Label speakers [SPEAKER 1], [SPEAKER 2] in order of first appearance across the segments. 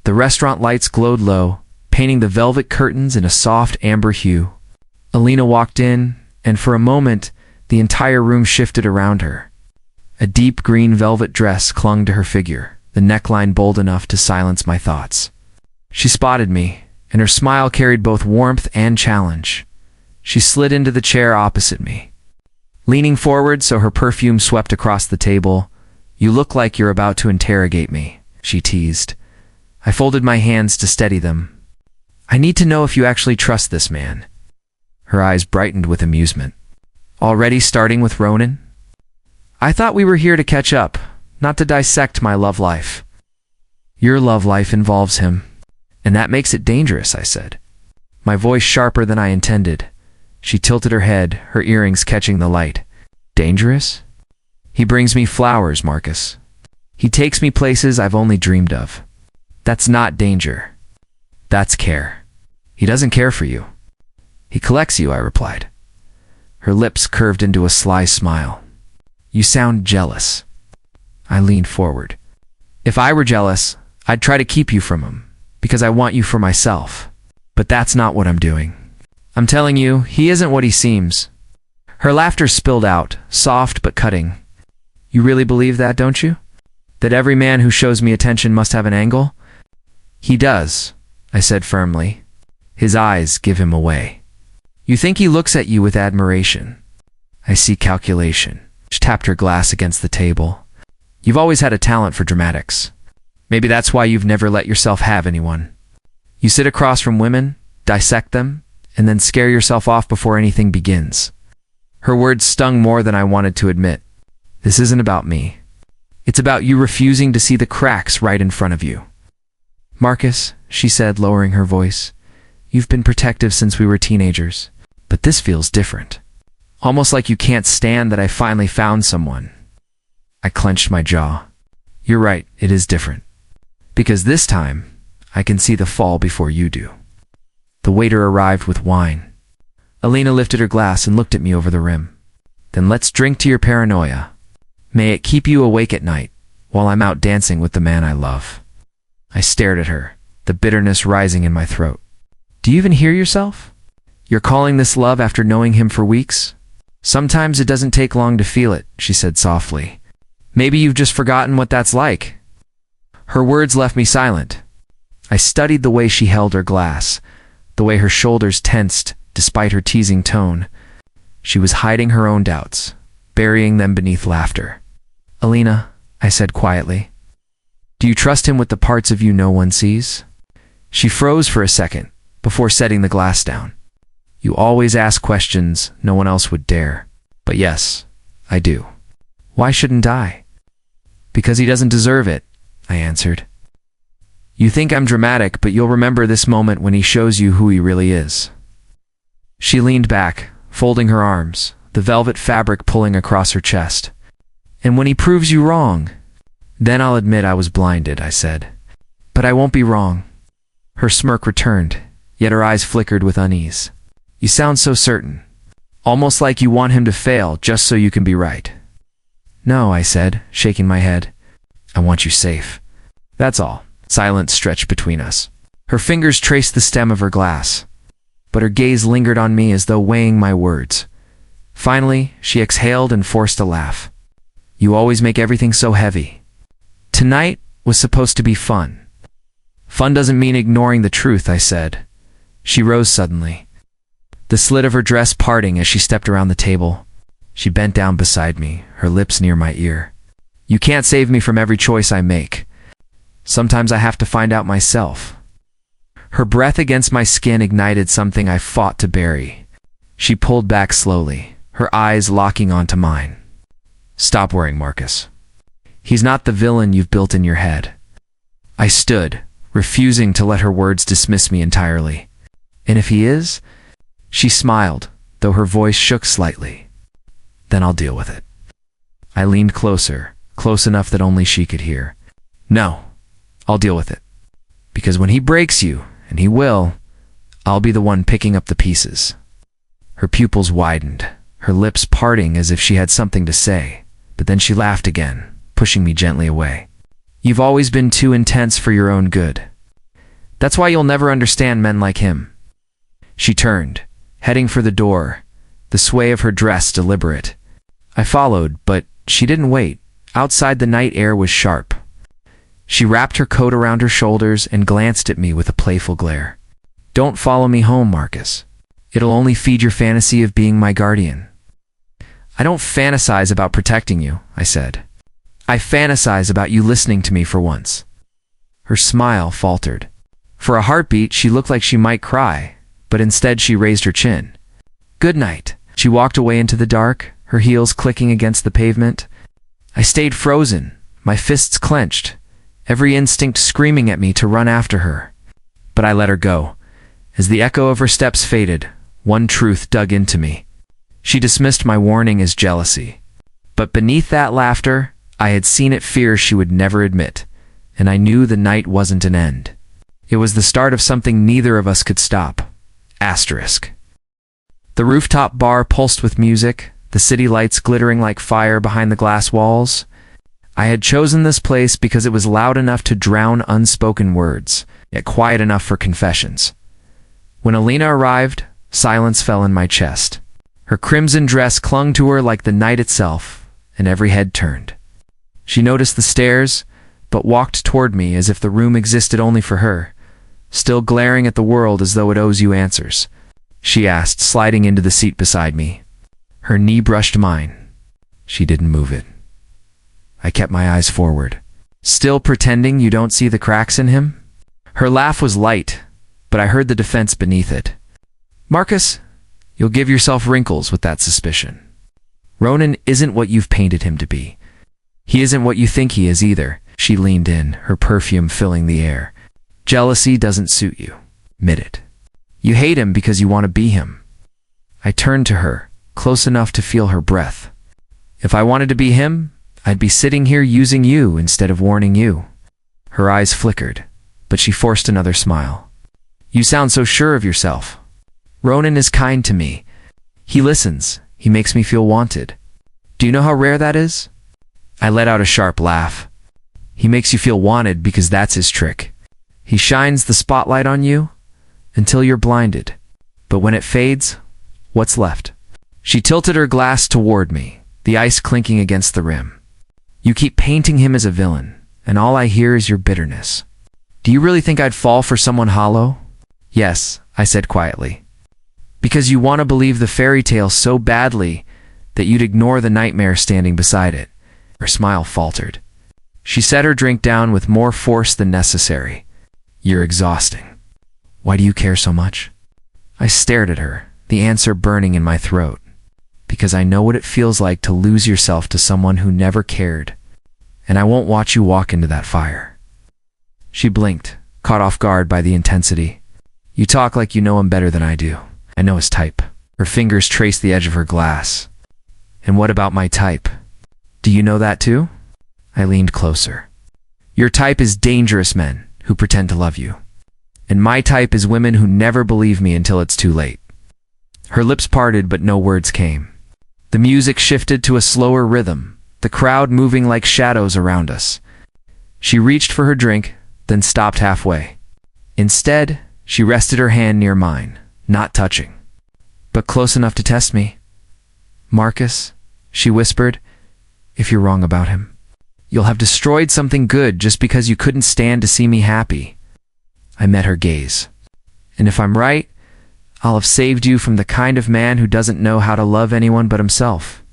[SPEAKER 1] The restaurant lights glowed low, painting the velvet curtains in a soft amber hue. Alina walked in, and for a moment, the entire room shifted around her. A deep green velvet dress clung to her figure, the neckline bold enough to silence my thoughts. She spotted me, and her smile carried both warmth and challenge. She slid into the chair opposite me. Leaning forward so her perfume swept across the table, "You look like you're about to interrogate me," she teased. I folded my hands to steady them. "I need to know if you actually trust this man." Her eyes brightened with amusement. "Already starting with Ronan? I thought we were here to catch up, not to dissect my love life." "Your love life involves him, and that makes it dangerous," I said, my voice sharper than I intended. She tilted her head, her earrings catching the light. "Dangerous? He brings me flowers, Marcus. He takes me places I've only dreamed of. That's not danger. That's care. He doesn't care for you. He collects you," I replied. Her lips curved into a sly smile. "You sound jealous." I leaned forward. "If I were jealous, I'd try to keep you from him, because I want you for myself. But that's not what I'm doing. I'm telling you, he isn't what he seems." Her laughter spilled out, soft but cutting. "You really believe that, don't you? That every man who shows me attention must have an angle?" "He does," I said firmly. "His eyes give him away. You think he looks at you with admiration. I see calculation." She tapped her glass against the table. "You've always had a talent for dramatics. Maybe that's why you've never let yourself have anyone. You sit across from women, dissect them, and then scare yourself off before anything begins." Her words stung more than I wanted to admit. "This isn't about me. It's about you refusing to see the cracks right in front of you." "Marcus," she said, lowering her voice, "you've been protective since we were teenagers, but this feels different. Almost like you can't stand that I finally found someone." I clenched my jaw. "You're right, it is different. Because this time, I can see the fall before you do." The waiter arrived with wine. Alina lifted her glass and looked at me over the rim. "Then let's drink to your paranoia. May it keep you awake at night, while I'm out dancing with the man I love." I stared at her, the bitterness rising in my throat. "Do you even hear yourself? You're calling this love after knowing him for weeks? Sometimes it doesn't take long to feel it," she said softly. "Maybe you've just forgotten what that's like." Her words left me silent. I studied the way she held her glass, the way her shoulders tensed despite her teasing tone. She was hiding her own doubts, burying them beneath laughter. "Alina," I said quietly, "do you trust him with the parts of you no one sees?" She froze for a second, before setting the glass down. "You always ask questions no one else would dare. But yes, I do." "Why shouldn't I?" "Because he doesn't deserve it," I answered. "You think I'm dramatic, but you'll remember this moment when he shows you who he really is." She leaned back, folding her arms, the velvet fabric pulling across her chest. "And when he proves you wrong, then I'll admit I was blinded," I said. "But I won't be wrong." Her smirk returned, yet her eyes flickered with unease. "You sound so certain, almost like you want him to fail just so you can be right." "No," I said, shaking my head. "I want you safe. That's all." Silence stretched between us. Her fingers traced the stem of her glass, but her gaze lingered on me as though weighing my words. Finally, she exhaled and forced a laugh. "You always make everything so heavy. Tonight was supposed to be fun." "Fun doesn't mean ignoring the truth," I said. She rose suddenly, the slit of her dress parting as she stepped around the table. She bent down beside me, her lips near my ear. "You can't save me from every choice I make. Sometimes I have to find out myself." Her breath against my skin ignited something I fought to bury. She pulled back slowly, her eyes locking onto mine. "Stop worrying, Marcus. He's not the villain you've built in your head." I stood, refusing to let her words dismiss me entirely. "And if he is?" She smiled, though her voice shook slightly. "Then I'll deal with it." I leaned closer, close enough that only she could hear. "No, I'll deal with it. Because when he breaks you, and he will, I'll be the one picking up the pieces." Her pupils widened, her lips parting as if she had something to say, but then she laughed again, pushing me gently away. "You've always been too intense for your own good. That's why you'll never understand men like him." She turned, heading for the door, the sway of her dress deliberate. I followed, but she didn't wait. Outside, the night air was sharp. She wrapped her coat around her shoulders and glanced at me with a playful glare. "Don't follow me home, Marcus. It'll only feed your fantasy of being my guardian." "I don't fantasize about protecting you," I said. "I fantasize about you listening to me for once." Her smile faltered. For a heartbeat, she looked like she might cry, but instead she raised her chin. "Good night." She walked away into the dark, her heels clicking against the pavement. I stayed frozen, my fists clenched, every instinct screaming at me to run after her. But I let her go. As the echo of her steps faded, one truth dug into me. She dismissed my warning as jealousy. But beneath that laughter, I had seen it fear she would never admit, and I knew the night wasn't an end. It was the start of something neither of us could stop. Asterisk. The rooftop bar pulsed with music, the city lights glittering like fire behind the glass walls. I had chosen this place because it was loud enough to drown unspoken words, yet quiet enough for confessions. When Alina arrived, silence fell in my chest. Her crimson dress clung to her like the night itself, and every head turned. She noticed the stairs, but walked toward me as if the room existed only for her, still glaring at the world as though it owes you answers. She asked, sliding into the seat beside me. Her knee brushed mine. She didn't move it. I kept my eyes forward. "Still pretending you don't see the cracks in him?" Her laugh was light, but I heard the defense beneath it. "Marcus, you'll give yourself wrinkles with that suspicion. Ronan isn't what you've painted him to be. He isn't what you think he is either." She leaned in, her perfume filling the air. "Jealousy doesn't suit you. Admit it. You hate him because you want to be him." I turned to her, close enough to feel her breath. "If I wanted to be him, I'd be sitting here using you instead of warning you." Her eyes flickered, but she forced another smile. "You sound so sure of yourself. Ronan is kind to me. He listens. He makes me feel wanted. Do you know how rare that is?" I let out a sharp laugh. "He makes you feel wanted because that's his trick. He shines the spotlight on you until you're blinded. But when it fades, what's left?" She tilted her glass toward me, the ice clinking against the rim. "You keep painting him as a villain, and all I hear is your bitterness. Do you really think I'd fall for someone hollow?" "Yes," I said quietly. "Because you want to believe the fairy tale so badly that you'd ignore the nightmare standing beside it." Her smile faltered. She set her drink down with more force than necessary. "You're exhausting. Why do you care so much?" I stared at her, the answer burning in my throat. "Because I know what it feels like to lose yourself to someone who never cared, and I won't watch you walk into that fire." She blinked, caught off guard by the intensity. "You talk like you know him better than I do. I know his type." Her fingers traced the edge of her glass. "And what about my type? Do you know that too?" I leaned closer. "Your type is dangerous men who pretend to love you. And my type is women who never believe me until it's too late." Her lips parted, but no words came. The music shifted to a slower rhythm, the crowd moving like shadows around us. She reached for her drink, then stopped halfway. Instead, she rested her hand near mine, not touching, but close enough to test me. "Marcus," she whispered, "if you're wrong about him, you'll have destroyed something good just because you couldn't stand to see me happy." I met her gaze. "And if I'm right, I'll have saved you from the kind of man who doesn't know how to love anyone but himself."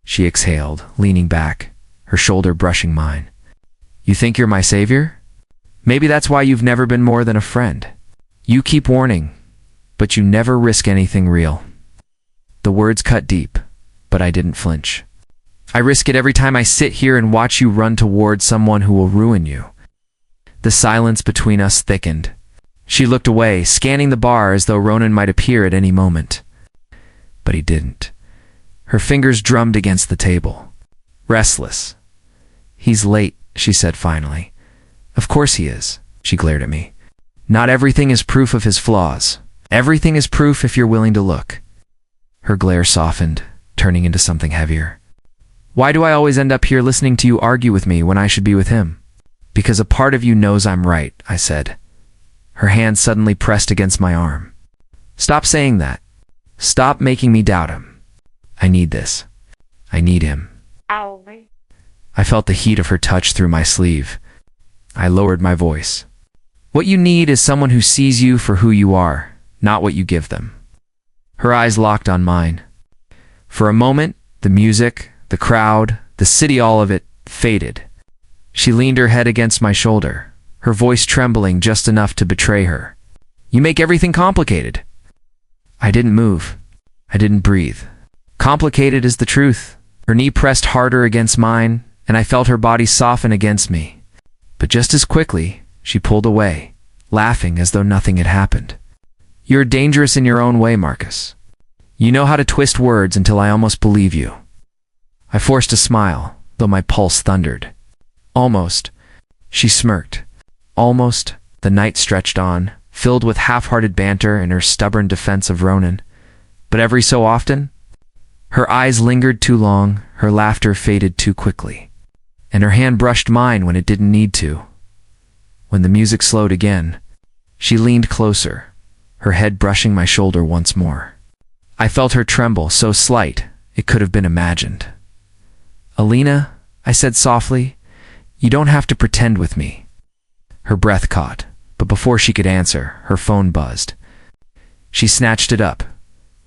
[SPEAKER 1] She exhaled, leaning back, her shoulder brushing mine. "You think you're my savior? Maybe that's why you've never been more than a friend. You keep warning, but you never risk anything real." The words cut deep, but I didn't flinch. "I risk it every time I sit here and watch you run toward someone who will ruin you." The silence between us thickened. She looked away, scanning the bar as though Ronan might appear at any moment. But he didn't. Her fingers drummed against the table. Restless. "He's late," she said finally. "Of course he is," she glared at me. "Not everything is proof of his flaws. Everything is proof if you're willing to look." Her glare softened, turning into something heavier. "Why do I always end up here listening to you argue with me when I should be with him?" "Because a part of you knows I'm right," I said. her hand suddenly pressed against my arm. Stop saying that. Stop making me doubt him. I need this. I need him. I felt the heat of her touch through my sleeve. I lowered my voice. What you need is someone who sees you for who you are, not what you give them. Her eyes locked on mine. For a moment, the music, the crowd, the city, all of it faded. She leaned her head against my shoulder, her voice trembling just enough to betray her. You make everything complicated. I didn't move. I didn't breathe. Complicated is the truth. Her knee pressed harder against mine, and I felt her body soften against me. But just as quickly, she pulled away, laughing as though nothing had happened. You're dangerous in your own way, Marcus. You know how to twist words until I almost believe you. I forced a smile, though my pulse thundered. Almost. She smirked. Almost. The night stretched on, filled with half-hearted banter and her stubborn defense of Ronan. But every so often, her eyes lingered too long, her laughter faded too quickly, and her hand brushed mine when it didn't need to. When the music slowed again, she leaned closer, her head brushing my shoulder once more. I felt her tremble, so slight it could have been imagined. Alina, I said softly, you don't have to pretend with me. Her breath caught, but before she could answer, her phone buzzed. She snatched it up,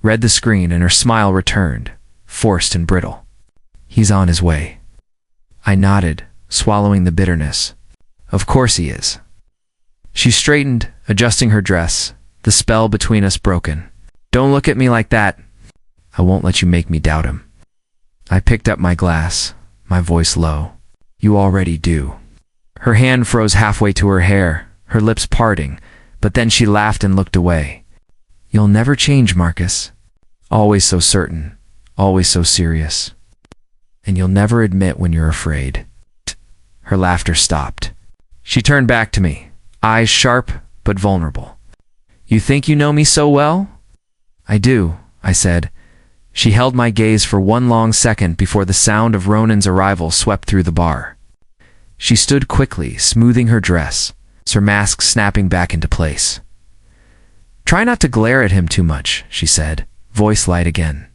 [SPEAKER 1] read the screen, and her smile returned, forced and brittle. He's on his way. I nodded, swallowing the bitterness. Of course he is. She straightened, adjusting her dress, the spell between us broken. Don't look at me like that. I won't let you make me doubt him. I picked up my glass, my voice low. You already do. Her hand froze halfway to her hair, her lips parting, but then she laughed and looked away. You'll never change, Marcus. Always so certain, always so serious. And you'll never admit when you're afraid. Her laughter stopped. She turned back to me, eyes sharp but vulnerable. You think you know me so well? I do, I said. She held my gaze for one long second before the sound of Ronan's arrival swept through the bar. She stood quickly, smoothing her dress, her mask snapping back into place. Try not to glare at him too much, she said, voice light again.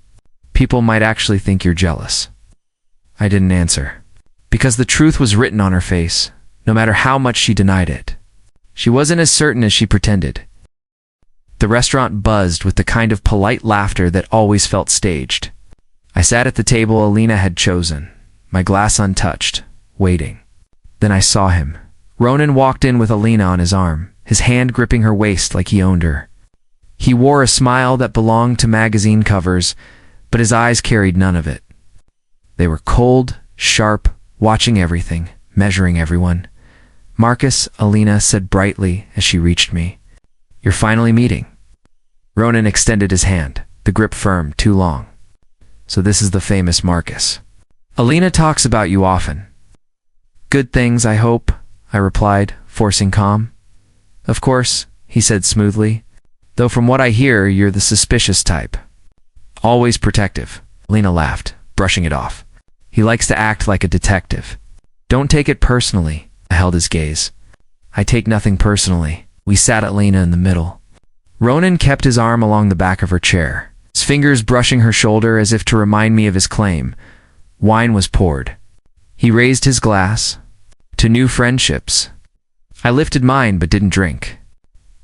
[SPEAKER 1] People might actually think you're jealous. I didn't answer, because the truth was written on her face, no matter how much she denied it. She wasn't as certain as she pretended. The restaurant buzzed with the kind of polite laughter that always felt staged. I sat at the table Alina had chosen, my glass untouched, waiting. Then I saw him. Ronan walked in with Alina on his arm, his hand gripping her waist like he owned her. He wore a smile that belonged to magazine covers, but his eyes carried none of it. They were cold, sharp, watching everything, measuring everyone. Marcus, Alina said brightly as she reached me. You're finally meeting. Ronan extended his hand, the grip firm, too long. So this is the famous Marcus. Alina talks about you often. Good things, I hope, I replied, forcing calm. Of course, he said smoothly, though from what I hear, you're the suspicious type. Always protective. Alina laughed, brushing it off. He likes to act like a detective. Don't take it personally, I held his gaze. I take nothing personally. We sat Alina in the middle. Ronan kept his arm along the back of her chair, his fingers brushing her shoulder as if to remind me of his claim. Wine was poured. He raised his glass. To new friendships. I lifted mine but didn't drink.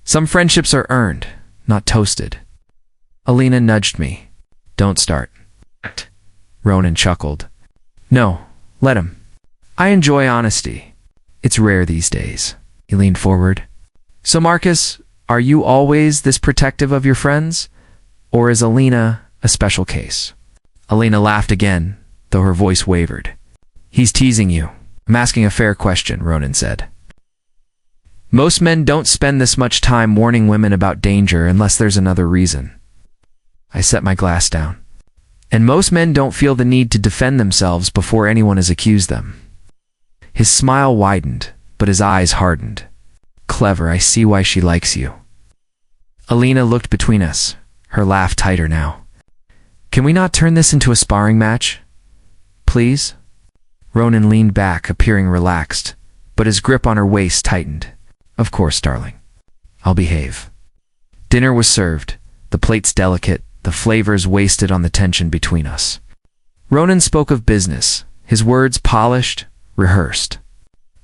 [SPEAKER 1] Some friendships are earned, not toasted. Alina nudged me. Don't start. Ronan chuckled. No, let him. I enjoy honesty. It's rare these days. He leaned forward. So Marcus, are you always this protective of your friends? Or is Alina a special case? Alina laughed again, though her voice wavered. He's teasing you. I'm asking a fair question, Ronan said. Most men don't spend this much time warning women about danger unless there's another reason. I set my glass down. And most men don't feel the need to defend themselves before anyone has accused them. His smile widened, but his eyes hardened. Clever, I see why she likes you. Alina looked between us, her laugh tighter now. Can we not turn this into a sparring match? Please? Ronan leaned back, appearing relaxed, but his grip on her waist tightened. Of course, darling. I'll behave. Dinner was served, the plates delicate, the flavors wasted on the tension between us. Ronan spoke of business, his words polished, rehearsed.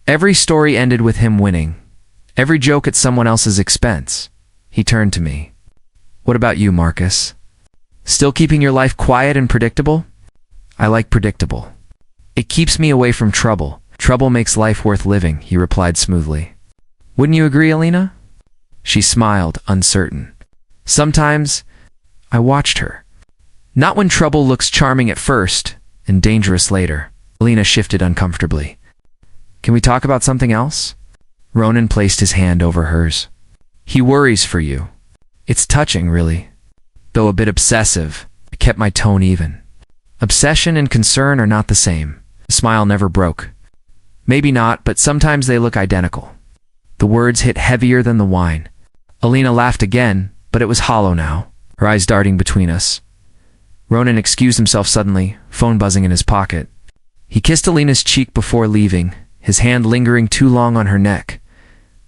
[SPEAKER 1] Every story ended with him winning, every joke at someone else's expense. He turned to me. What about you, Marcus? Still keeping your life quiet and predictable? I like predictable. It keeps me away from trouble. Trouble makes life worth living, he replied smoothly. Wouldn't you agree, Alina? She smiled, uncertain. Sometimes, I watched her. Not when trouble looks charming at first and dangerous later. Alina shifted uncomfortably. Can we talk about something else? Ronan placed his hand over hers. He worries for you. It's touching, really. Though a bit obsessive, I kept my tone even. Obsession and concern are not the same. The smile never broke. Maybe not, but sometimes they look identical. The words hit heavier than the wine. Alina laughed again, but it was hollow now, her eyes darting between us. Ronan excused himself suddenly, phone buzzing in his pocket. He kissed Alina's cheek before leaving, his hand lingering too long on her neck.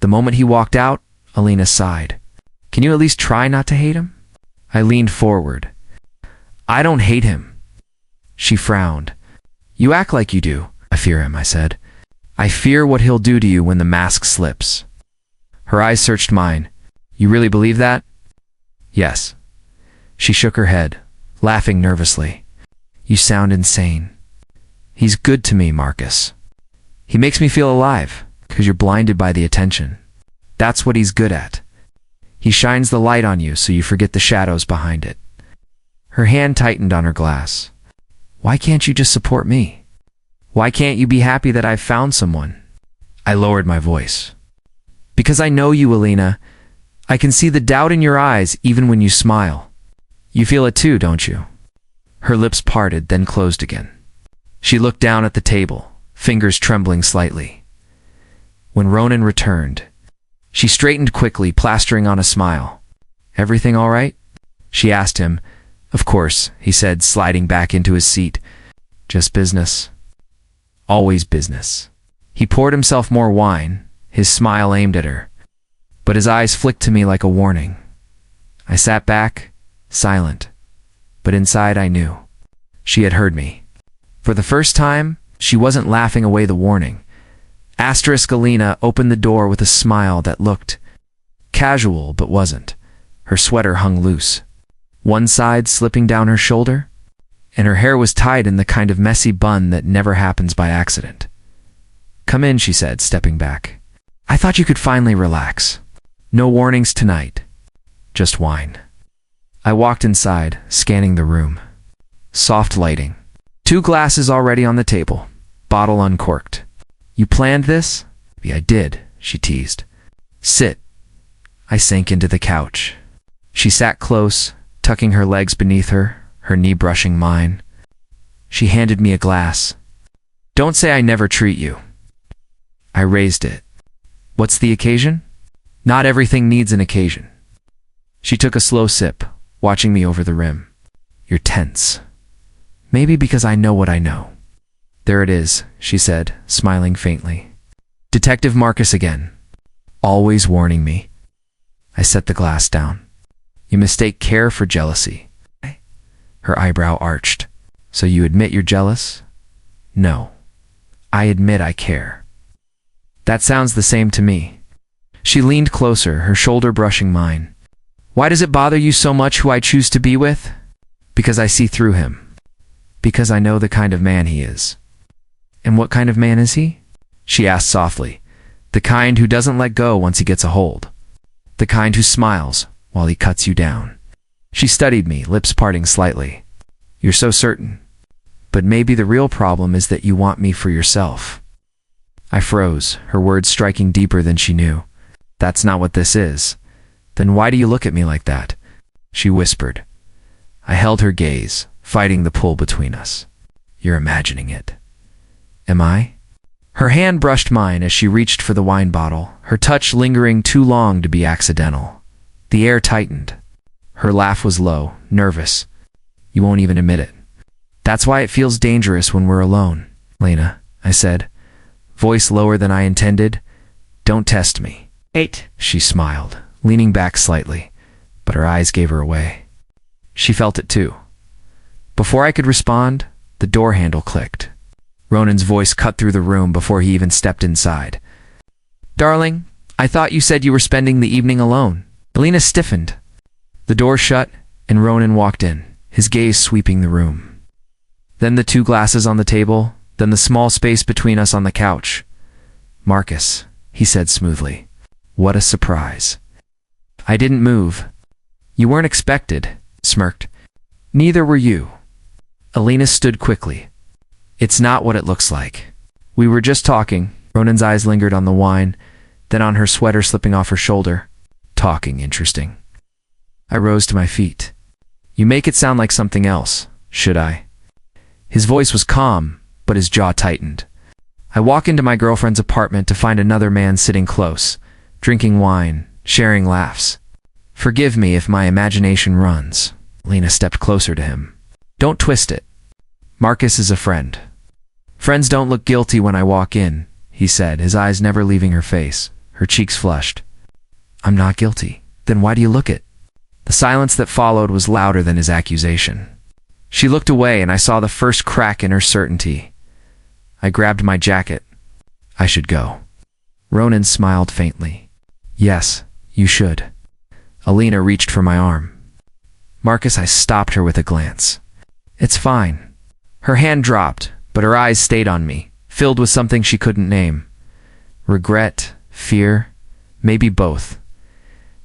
[SPEAKER 1] The moment he walked out, Alina sighed. Can you at least try not to hate him? I leaned forward. I don't hate him. She frowned. You act like you do. I fear him, I said. I fear what he'll do to you when the mask slips. Her eyes searched mine. You really believe that? Yes. She shook her head, laughing nervously. You sound insane. He's good to me, Marcus. He makes me feel alive, because you're blinded by the attention. That's what he's good at. He shines the light on you so you forget the shadows behind it. Her hand tightened on her glass. Why can't you just support me? Why can't you be happy that I've found someone? I lowered my voice. Because I know you, Alina. I can see the doubt in your eyes even when you smile. You feel it too, don't you? Her lips parted, then closed again. She looked down at the table, fingers trembling slightly. When Ronan returned, she straightened quickly, plastering on a smile. Everything all right? She asked him. Of course, he said, sliding back into his seat. Just business. Always business. He poured himself more wine, his smile aimed at her. But his eyes flicked to me like a warning. I sat back, silent. But inside I knew. She had heard me. For the first time, she wasn't laughing away the warning. Alina opened the door with a smile that looked casual but wasn't. Her sweater hung loose, one side slipping down her shoulder, and her hair was tied in the kind of messy bun that never happens by accident. Come in, she said, stepping back. I thought you could finally relax. No warnings tonight. Just wine. I walked inside, scanning the room. Soft lighting. 2 glasses already on the table. Bottle uncorked. You planned this? Yeah, I did, she teased. Sit. I sank into the couch. She sat close, tucking her legs beneath her, her knee brushing mine. She handed me a glass. Don't say I never treat you. I raised it. What's the occasion? Not everything needs an occasion. She took a slow sip, watching me over the rim. You're tense. Maybe because I know what I know. There it is, she said, smiling faintly. Detective Marcus again. Always warning me. I set the glass down. You mistake care for jealousy. Her eyebrow arched. So you admit you're jealous? No. I admit I care. That sounds the same to me. She leaned closer, her shoulder brushing mine. Why does it bother you so much who I choose to be with? Because I see through him. Because I know the kind of man he is. And what kind of man is he? She asked softly. The kind who doesn't let go once he gets a hold. The kind who smiles while he cuts you down. She studied me, lips parting slightly. You're so certain. But maybe the real problem is that you want me for yourself. I froze, her words striking deeper than she knew. That's not what this is. Then why do you look at me like that? She whispered. I held her gaze, fighting the pull between us. You're imagining it. Am I? Her hand brushed mine as she reached for the wine bottle, her touch lingering too long to be accidental. The air tightened. Her laugh was low, nervous. You won't even admit it. That's why it feels dangerous when we're alone, Lena, I said, voice lower than I intended. Don't test me. 8. She smiled, leaning back slightly, but her eyes gave her away. She felt it too. Before I could respond, the door handle clicked. Ronan's voice cut through the room before he even stepped inside. "Darling, I thought you said you were spending the evening alone." Alina stiffened. The door shut, and Ronan walked in, his gaze sweeping the room. Then the two glasses on the table, then the small space between us on the couch. "Marcus," he said smoothly. "What a surprise." I didn't move. "You weren't expected," smirked. "Neither were you." Alina stood quickly. "It's not what it looks like. We were just talking." Ronan's eyes lingered on the wine, then on her sweater slipping off her shoulder. "Talking, interesting." I rose to my feet. "You make it sound like something else, should I?" His voice was calm, but his jaw tightened. I walk into my girlfriend's apartment to find another man sitting close, drinking wine, sharing laughs. "Forgive me if my imagination runs." Lena stepped closer to him. "Don't twist it. Marcus is a friend." "Friends don't look guilty when I walk in," he said, his eyes never leaving her face. Her cheeks flushed. "I'm not guilty. Then why do you look it?" The silence that followed was louder than his accusation. She looked away, and I saw the first crack in her certainty. I grabbed my jacket. "I should go." Ronan smiled faintly. "Yes, you should." Alina reached for my arm. "Marcus," I stopped her with a glance. "It's fine." Her hand dropped, but her eyes stayed on me, filled with something she couldn't name. Regret, fear, maybe both.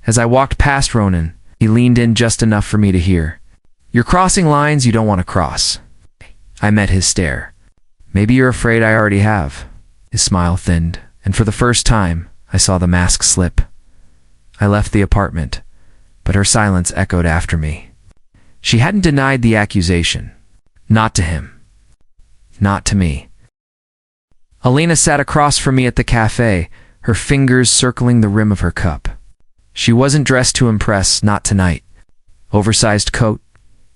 [SPEAKER 1] As I walked past Ronan, he leaned in just enough for me to hear. "You're crossing lines you don't want to cross." I met his stare. "Maybe you're afraid I already have." His smile thinned, and for the first time, I saw the mask slip. I left the apartment, but her silence echoed after me. She hadn't denied the accusation. Not to him. Not to me. Alina sat across from me at the cafe, her fingers circling the rim of her cup. She wasn't dressed to impress, not tonight. Oversized coat,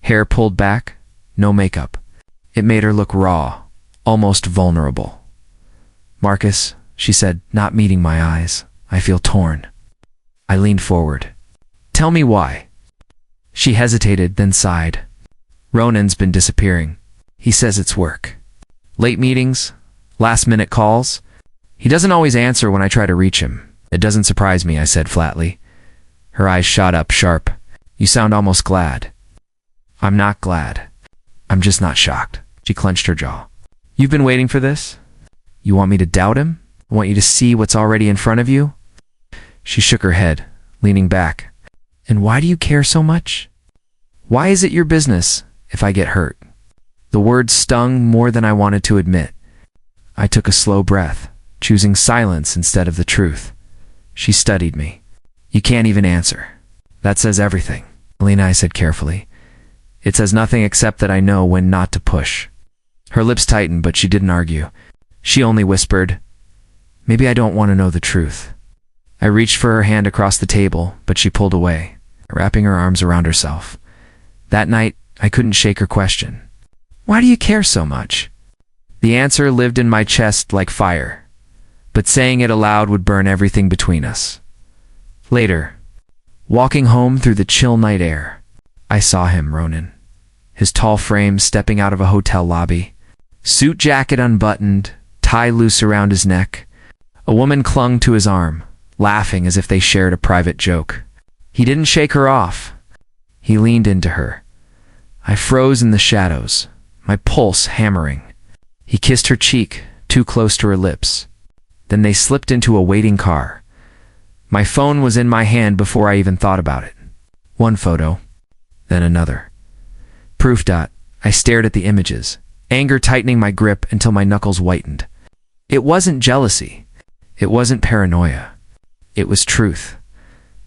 [SPEAKER 1] hair pulled back, no makeup. It made her look raw, almost vulnerable. "Marcus," she said, not meeting my eyes, "I feel torn." I leaned forward. "Tell me why." She hesitated, then sighed. "Ronan's been disappearing. He says it's work. Late meetings, last-minute calls. He doesn't always answer when I try to reach him." "It doesn't surprise me," I said flatly. Her eyes shot up sharp. "You sound almost glad." "I'm not glad. I'm just not shocked." She clenched her jaw. "You've been waiting for this? You want me to doubt him? I want you to see what's already in front of you?" She shook her head, leaning back. "And why do you care so much? Why is it your business if I get hurt?" The words stung more than I wanted to admit. I took a slow breath, choosing silence instead of the truth. She studied me. "You can't even answer. That says everything." "Alina," I said carefully. "It says nothing except that I know when not to push." Her lips tightened, but she didn't argue. She only whispered, "Maybe I don't want to know the truth." I reached for her hand across the table, but she pulled away, wrapping her arms around herself. That night, I couldn't shake her question. "Why do you care so much?" The answer lived in my chest like fire, but saying it aloud would burn everything between us. Later, walking home through the chill night air, I saw him, Ronan, his tall frame stepping out of a hotel lobby, suit jacket unbuttoned, tie loose around his neck. A woman clung to his arm, laughing as if they shared a private joke. He didn't shake her off. He leaned into her. I froze in the shadows, my pulse hammering. He kissed her cheek, too close to her lips. Then they slipped into a waiting car. My phone was in my hand before I even thought about it. One photo, then another. Proof. I stared at the images, anger tightening my grip until my knuckles whitened. It wasn't jealousy. It wasn't paranoia. It was truth.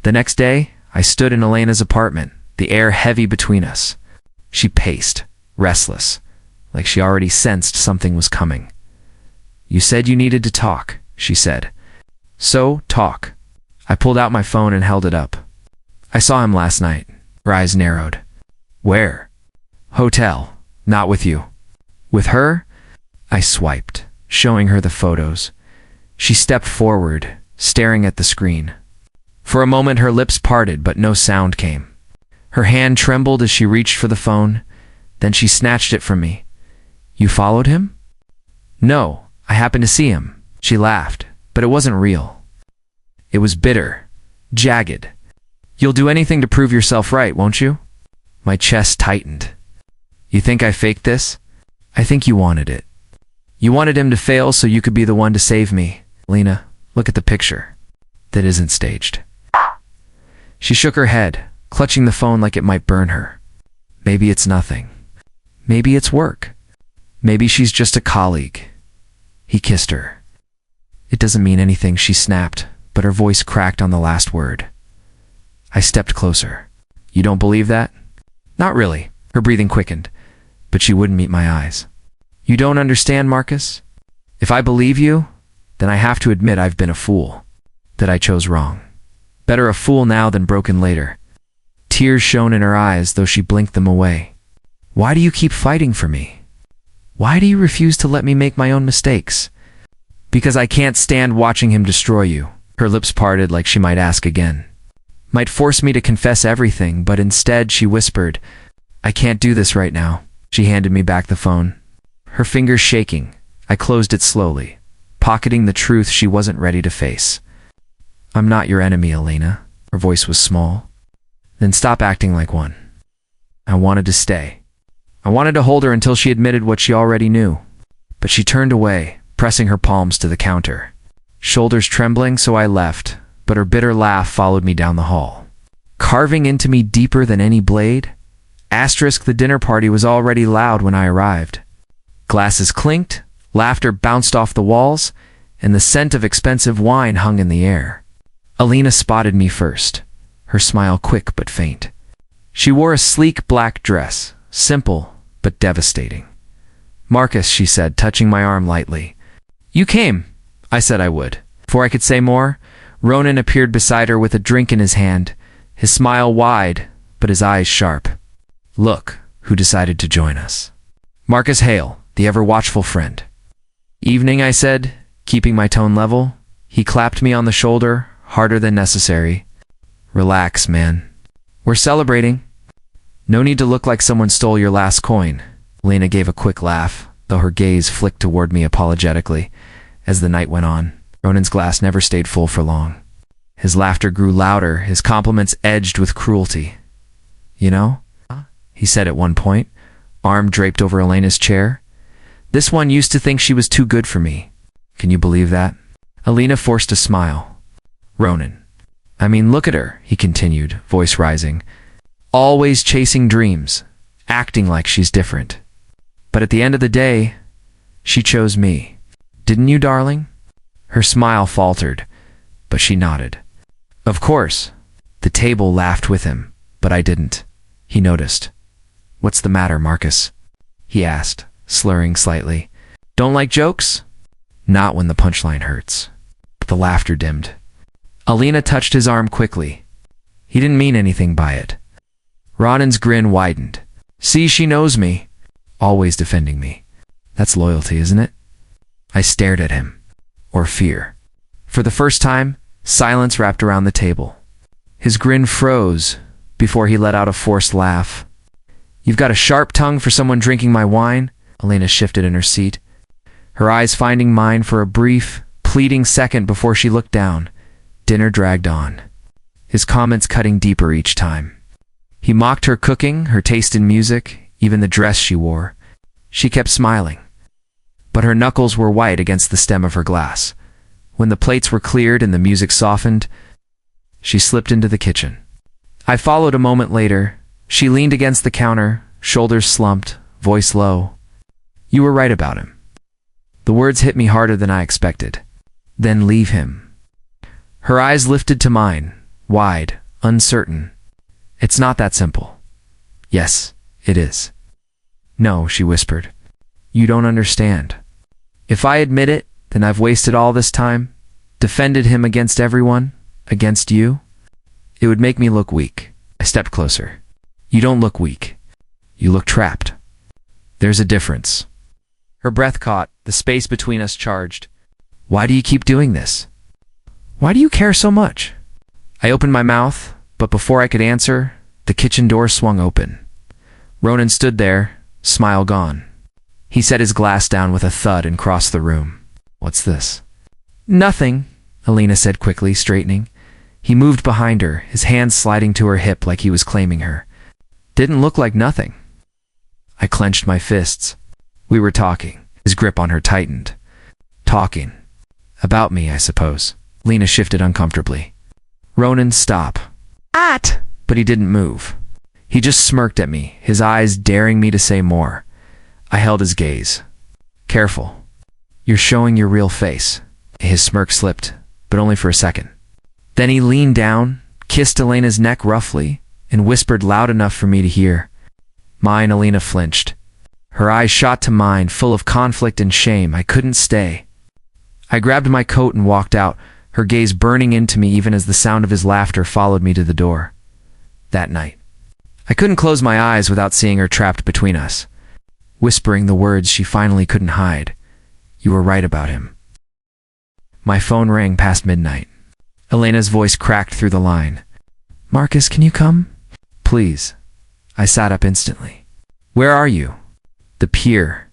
[SPEAKER 1] The next day, I stood in Elena's apartment, the air heavy between us. She paced, restless, like she already sensed something was coming. "You said you needed to talk," she said. "So, talk." I pulled out my phone and held it up. "I saw him last night." Her eyes narrowed. "Where?" "Hotel. Not with you." "With her?" I swiped, showing her the photos. She stepped forward, staring at the screen. For a moment her lips parted, but no sound came. Her hand trembled as she reached for the phone, then she snatched it from me. "You followed him?" "No, I happened to see him." She laughed, but it wasn't real. It was bitter, jagged. "You'll do anything to prove yourself right, won't you?" My chest tightened. "You think I faked this?" "I think you wanted it. You wanted him to fail so you could be the one to save me." "Lena, look at the picture. That isn't staged." She shook her head, clutching the phone like it might burn her. "Maybe it's nothing. Maybe it's work. Maybe she's just a colleague." He kissed her. "It doesn't mean anything," she snapped, but her voice cracked on the last word. I stepped closer. "You don't believe that?" "Not really." Her breathing quickened, but she wouldn't meet my eyes. "You don't understand, Marcus? If I believe you, then I have to admit I've been a fool. That I chose wrong. Better a fool now than broken later." Tears shone in her eyes, though she blinked them away. "Why do you keep fighting for me? Why do you refuse to let me make my own mistakes?" "Because I can't stand watching him destroy you." Her lips parted like she might ask again. Might force me to confess everything, but instead she whispered, "I can't do this right now." She handed me back the phone. Her fingers shaking, I closed it slowly, pocketing the truth she wasn't ready to face. "I'm not your enemy, Elena." Her voice was small. "Then stop acting like one." I wanted to stay. I wanted to hold her until she admitted what she already knew. But she turned away, pressing her palms to the counter. Shoulders trembling, so I left, but her bitter laugh followed me down the hall. Carving into me deeper than any blade? Asterisk, the dinner party was already loud when I arrived. Glasses clinked, laughter bounced off the walls, and the scent of expensive wine hung in the air. Elena spotted me first, her smile quick but faint. She wore a sleek black dress, simple but devastating. "Marcus," she said, touching my arm lightly. "You came." I said I would. Before I could say more, Ronan appeared beside her with a drink in his hand, his smile wide, but his eyes sharp. "Look, who decided to join us." "Marcus Hale, the ever-watchful friend." "Evening," I said, keeping my tone level. He clapped me on the shoulder, harder than necessary. "Relax, man. We're celebrating. No need to look like someone stole your last coin." Lena gave a quick laugh, though her gaze flicked toward me apologetically as the night went on. Ronan's glass never stayed full for long. His laughter grew louder, his compliments edged with cruelty. "You know," he said at one point, arm draped over Elena's chair, "this one used to think she was too good for me. Can you believe that?" Elena forced a smile. "Ronan, I mean, look at her," he continued, voice rising. "Always chasing dreams, acting like she's different. But at the end of the day, she chose me. Didn't you, darling?" Her smile faltered, but she nodded. "Of course." The table laughed with him, but I didn't. He noticed. "What's the matter, Marcus?" he asked, slurring slightly. "Don't like jokes?" "Not when the punchline hurts." The laughter dimmed. Elena touched his arm quickly. He didn't mean anything by it. Ronan's grin widened. "See, she knows me. Always defending me. That's loyalty, isn't it?" I stared at him. Or fear. For the first time, silence wrapped around the table. His grin froze before he let out a forced laugh. "You've got a sharp tongue for someone drinking my wine." Elena shifted in her seat, her eyes finding mine for a brief, pleading second before she looked down. Dinner dragged on, his comments cutting deeper each time. He mocked her cooking, her taste in music, even the dress she wore. She kept smiling, but her knuckles were white against the stem of her glass. When the plates were cleared and the music softened, she slipped into the kitchen. I followed a moment later. She leaned against the counter, shoulders slumped, voice low. "You were right about him." The words hit me harder than I expected. "Then leave him." Her eyes lifted to mine, wide, uncertain. "It's not that simple." "Yes, it is." "No," she whispered. "You don't understand. If I admit it, then I've wasted all this time, defended him against everyone, against you. It would make me look weak." I stepped closer. "You don't look weak. You look trapped. There's a difference." Her breath caught, the space between us charged. "Why do you keep doing this? Why do you care so much?" I opened my mouth, but before I could answer, the kitchen door swung open. Ronan stood there, smile gone. He set his glass down with a thud and crossed the room. "What's this?" "Nothing," Alina said quickly, straightening. He moved behind her, his hand sliding to her hip like he was claiming her. "Didn't look like nothing." I clenched my fists. "We were talking." His grip on her tightened. "Talking. About me, I suppose." Lena shifted uncomfortably. "Ronan, stop." "At!" But he didn't move. He just smirked at me, his eyes daring me to say more. I held his gaze. "Careful. You're showing your real face." His smirk slipped, but only for a second. Then he leaned down, kissed Elena's neck roughly, and whispered loud enough for me to hear. Mine, Alina flinched. Her eyes shot to mine, full of conflict and shame. I couldn't stay. I grabbed my coat and walked out, her gaze burning into me even as the sound of his laughter followed me to the door. That night, I couldn't close my eyes without seeing her trapped between us, whispering the words she finally couldn't hide. "You were right about him." My phone rang past midnight. Elena's voice cracked through the line. "Marcus, can you come?" "Please." I sat up instantly. "Where are you?" "The pier."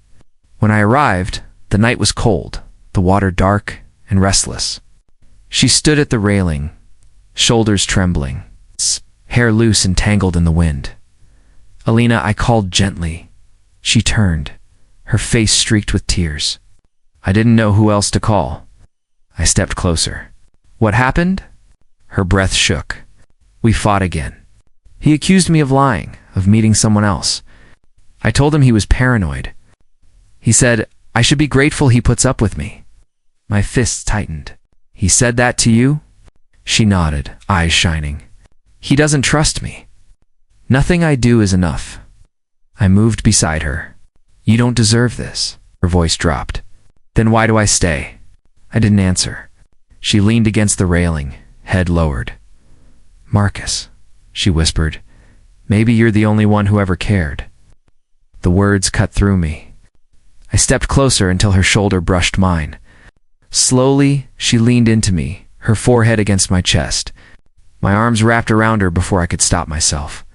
[SPEAKER 1] When I arrived, the night was cold, the water dark and restless. She stood at the railing, shoulders trembling, hair loose and tangled in the wind. "Alina," I called gently. She turned, her face streaked with tears. I didn't know who else to call. I stepped closer. "What happened?" Her breath shook. "We fought again. He accused me of lying, of meeting someone else. I told him he was paranoid. He said I should be grateful he puts up with me." My fists tightened. "He said that to you?" She nodded, eyes shining. "He doesn't trust me. Nothing I do is enough." I moved beside her. "You don't deserve this." Her voice dropped. "Then why do I stay?" I didn't answer. She leaned against the railing, head lowered. "Marcus," she whispered, "maybe you're the only one who ever cared." The words cut through me. I stepped closer until her shoulder brushed mine. Slowly, she leaned into me, her forehead against my chest. My arms wrapped around her before I could stop myself.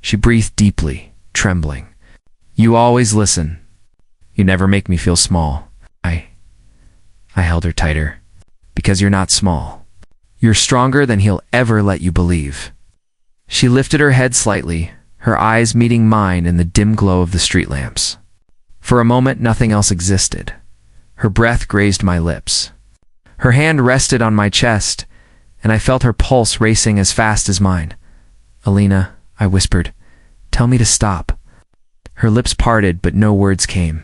[SPEAKER 1] She breathed deeply, trembling. "You always listen. You never make me feel small." I held her tighter. "Because you're not small. You're stronger than he'll ever let you believe." She lifted her head slightly, her eyes meeting mine in the dim glow of the street lamps. For a moment, nothing else existed. Her breath grazed my lips. Her hand rested on my chest, and I felt her pulse racing as fast as mine. "Alina," I whispered, "tell me to stop." Her lips parted, but no words came.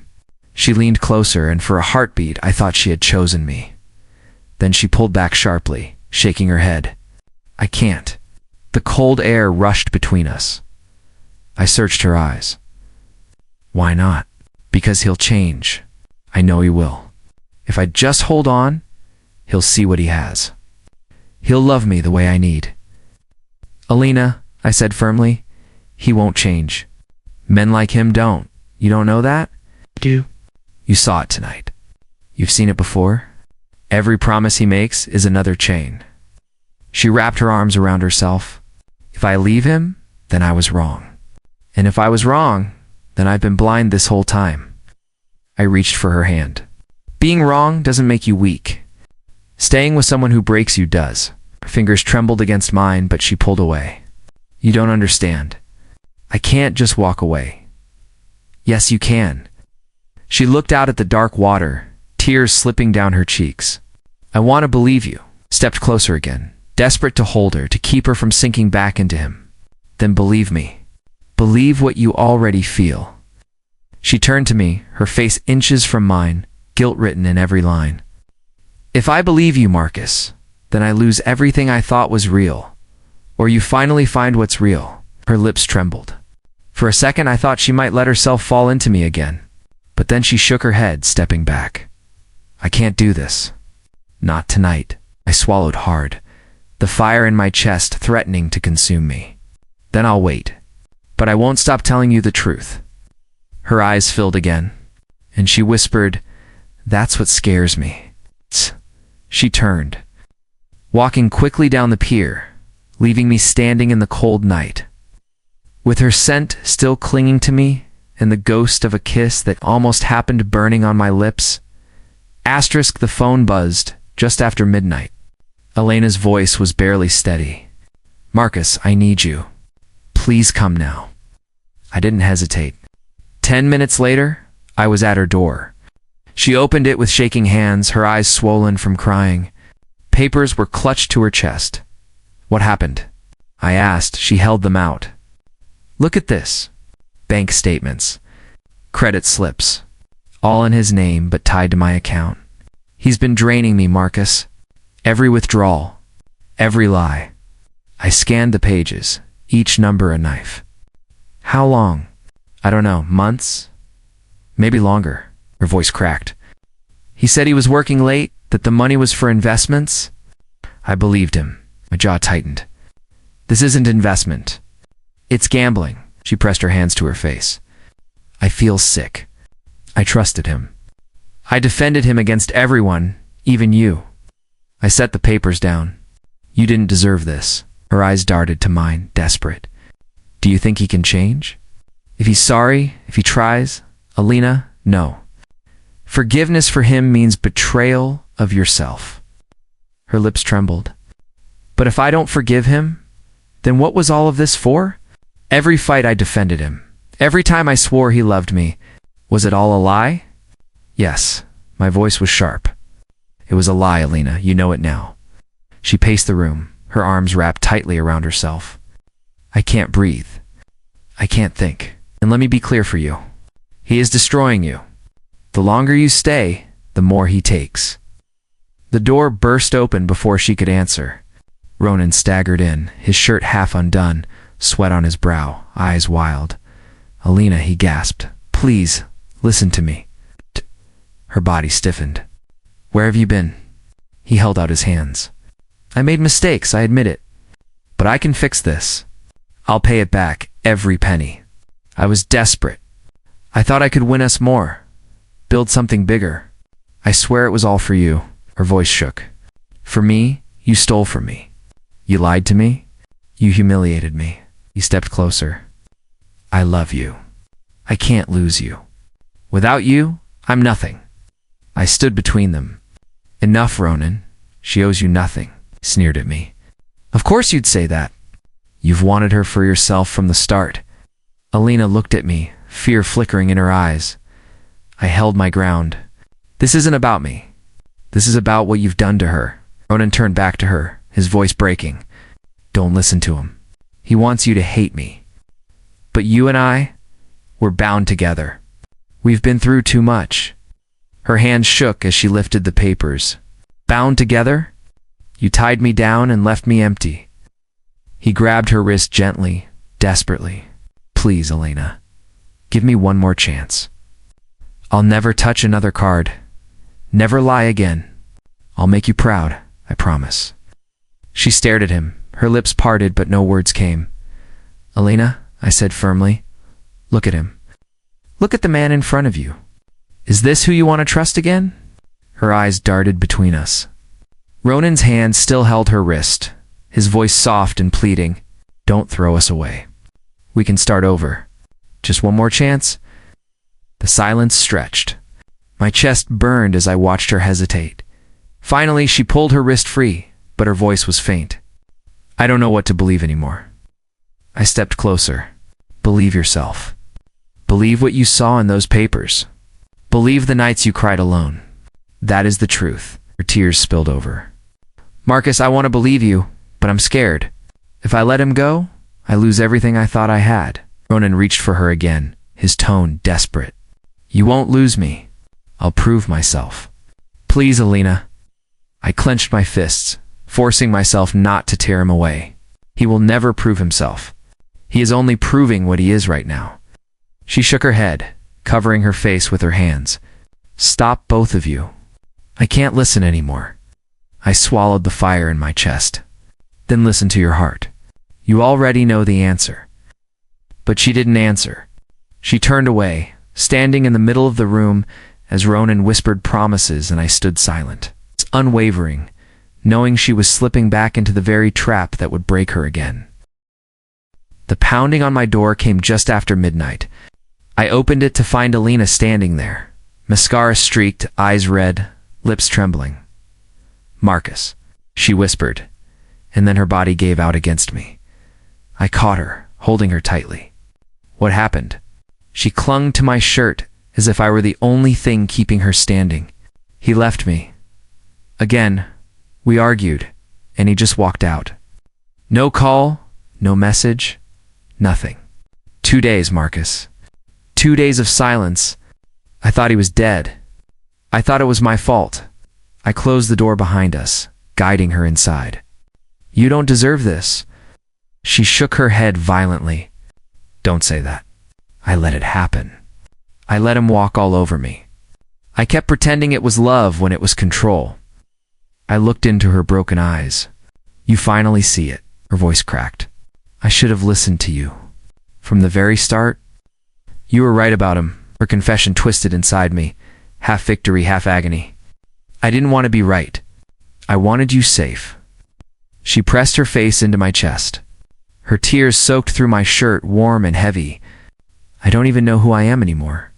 [SPEAKER 1] She leaned closer, and for a heartbeat, I thought she had chosen me. Then she pulled back sharply, shaking her head. "I can't." The cold air rushed between us. I searched her eyes. "Why not?" "Because he'll change. I know he will. If I just hold on, he'll see what he has. He'll love me the way I need." "Alina," I said firmly, "he won't change. Men like him don't. You don't know that?" "I do." "You saw it tonight. You've seen it before. Every promise he makes is another chain." She wrapped her arms around herself. "If I leave him, then I was wrong. And if I was wrong, then I've been blind this whole time." I reached for her hand. "Being wrong doesn't make you weak. Staying with someone who breaks you does." Her fingers trembled against mine, but she pulled away. "You don't understand. I can't just walk away." "Yes, you can." She looked out at the dark water, tears slipping down her cheeks. "I want to believe you." Stepped closer again, desperate to hold her, to keep her from sinking back into him. "Then believe me. Believe what you already feel." She turned to me, her face inches from mine, guilt written in every line. "If I believe you, Marcus, then I lose everything I thought was real. Or you finally find what's real." Her lips trembled. For a second I thought she might let herself fall into me again. But then she shook her head, stepping back. "I can't do this. Not tonight." I swallowed hard, the fire in my chest threatening to consume me. "Then I'll wait. But I won't stop telling you the truth." Her eyes filled again, and she whispered, "That's what scares me." Tsk. She turned, walking quickly down the pier, leaving me standing in the cold night. With her scent still clinging to me, and the ghost of a kiss that almost happened burning on my lips. Asterisk, the phone buzzed just after midnight. Elena's voice was barely steady. "Marcus, I need you. Please come now." I didn't hesitate. 10 minutes later, I was at her door. She opened it with shaking hands, her eyes swollen from crying. Papers were clutched to her chest. "What happened?" I asked. She held them out. "Look at this. Bank statements, credit slips, all in his name but tied to my account. He's been draining me, Marcus. Every withdrawal, every lie." I scanned the pages, each number a knife. "How long?" "I don't know, months? Maybe longer." Her voice cracked. "He said he was working late, that the money was for investments." I believed him. My jaw tightened. "This isn't investment. It's gambling." She pressed her hands to her face. "I feel sick." I trusted him. I defended him against everyone, even you. I set the papers down. "You didn't deserve this." Her eyes darted to mine, desperate. "Do you think he can change? If he's sorry, if he tries?" "Alina, no. Forgiveness for him means betrayal of yourself." Her lips trembled. "But if I don't forgive him, then what was all of this for?" Every fight I defended him. Every time I swore he loved me. Was it all a lie? Yes. My voice was sharp. "It was a lie, Alina. You know it now." She paced the room, her arms wrapped tightly around herself. "I can't breathe. I can't think. And let me be clear for you. He is destroying you. The longer you stay, the more he takes." The door burst open before she could answer. Ronan staggered in, his shirt half undone, sweat on his brow, eyes wild. "Alina," he gasped. "Please, listen to me." Her body stiffened. "Where have you been?" He held out his hands. "I made mistakes, I admit it. But I can fix this. I'll pay it back, every penny. I was desperate. I thought I could win us more. Build something bigger. I swear it was all for you." Her voice shook. "For me, you stole from me. You lied to me. You humiliated me." He stepped closer. "I love you. I can't lose you. Without you, I'm nothing." I stood between them. "Enough, Ronan. She owes you nothing," he sneered at me. "Of course you'd say that. You've wanted her for yourself from the start." Alina looked at me, fear flickering in her eyes. I held my ground. "This isn't about me. This is about what you've done to her." Ronan turned back to her, his voice breaking. "Don't listen to him. He wants you to hate me. But you and I, we're bound together. We've been through too much." Her hands shook as she lifted the papers. "Bound together? You tied me down and left me empty." He grabbed her wrist gently, desperately. "Please, Elena, give me one more chance. I'll never touch another card. Never lie again. I'll make you proud, I promise." She stared at him, her lips parted but no words came. "Elena," I said firmly, "look at him. Look at the man in front of you. Is this who you want to trust again?" Her eyes darted between us. Ronan's hand still held her wrist, his voice soft and pleading. "Don't throw us away. We can start over. Just one more chance." The silence stretched. My chest burned as I watched her hesitate. Finally, she pulled her wrist free, but her voice was faint. "I don't know what to believe anymore." I stepped closer. "Believe yourself. Believe what you saw in those papers. Believe the nights you cried alone. That is the truth." Her tears spilled over. "Marcus, I want to believe you, but I'm scared. If I let him go, I lose everything I thought I had." Ronan reached for her again, his tone desperate. "You won't lose me. I'll prove myself. Please, Alina." I clenched my fists, forcing myself not to tear him away. He will never prove himself. He is only proving what he is right now. She shook her head, covering her face with her hands. "Stop, both of you. I can't listen anymore." I swallowed the fire in my chest. "Then listen to your heart. You already know the answer." But she didn't answer. She turned away, standing in the middle of the room as Ronan whispered promises and I stood silent. Unwavering, knowing she was slipping back into the very trap that would break her again. The pounding on my door came just after midnight. I opened it to find Alina standing there, mascara streaked, eyes red, lips trembling. "Marcus," she whispered, and then her body gave out against me. I caught her, holding her tightly. "What happened?" She clung to my shirt as if I were the only thing keeping her standing. "He left me. Again. We argued, and he just walked out. No call, no message, nothing. 2 days, Marcus. 2 days of silence. I thought he was dead. I thought it was my fault." I closed the door behind us, guiding her inside. "You don't deserve this." She shook her head violently. "Don't say that. I let it happen. I let him walk all over me. I kept pretending it was love when it was control." I looked into her broken eyes. "You finally see it," her voice cracked. "I should have listened to you. From the very start." "You were right about him." Her confession twisted inside me, half victory, half agony. "I didn't want to be right. I wanted you safe." She pressed her face into my chest. Her tears soaked through my shirt, warm and heavy. "I don't even know who I am anymore.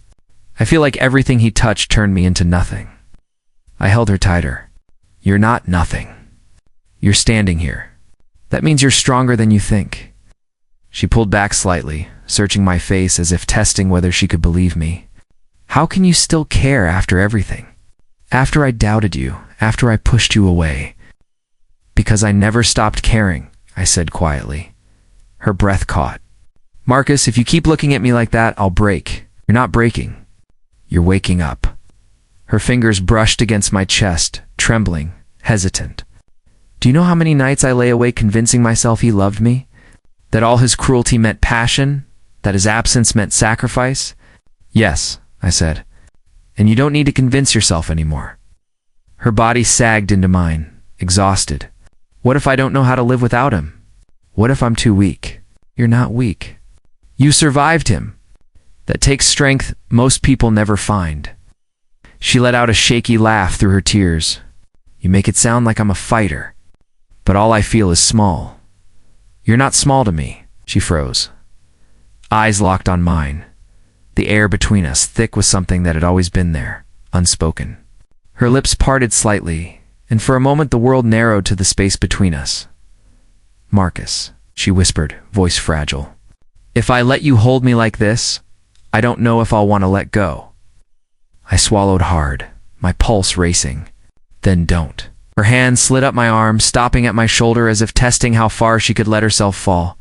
[SPEAKER 1] I feel like everything he touched turned me into nothing." I held her tighter. "You're not nothing. You're standing here. That means you're stronger than you think." She pulled back slightly, searching my face as if testing whether she could believe me. "How can you still care after everything? After I doubted you, after I pushed you away?" "Because I never stopped caring," I said quietly. Her breath caught. "Marcus, if you keep looking at me like that, I'll break." "You're not breaking. You're waking up." Her fingers brushed against my chest, trembling, hesitant. "Do you know how many nights I lay awake convincing myself he loved me? That all his cruelty meant passion? That his absence meant sacrifice?" "Yes," I said. "And you don't need to convince yourself anymore." Her body sagged into mine, exhausted. "What if I don't know how to live without him? What if I'm too weak?" "You're not weak. You survived him. That takes strength most people never find." She let out a shaky laugh through her tears. "You make it sound like I'm a fighter, but all I feel is small." "You're not small to me." She froze. Eyes locked on mine. The air between us thick with something that had always been there, unspoken. Her lips parted slightly, and for a moment the world narrowed to the space between us. "Marcus," she whispered, voice fragile. "If I let you hold me like this, I don't know if I'll want to let go." I swallowed hard, my pulse racing. "Then don't." Her hand slid up my arm, stopping at my shoulder as if testing how far she could let herself fall.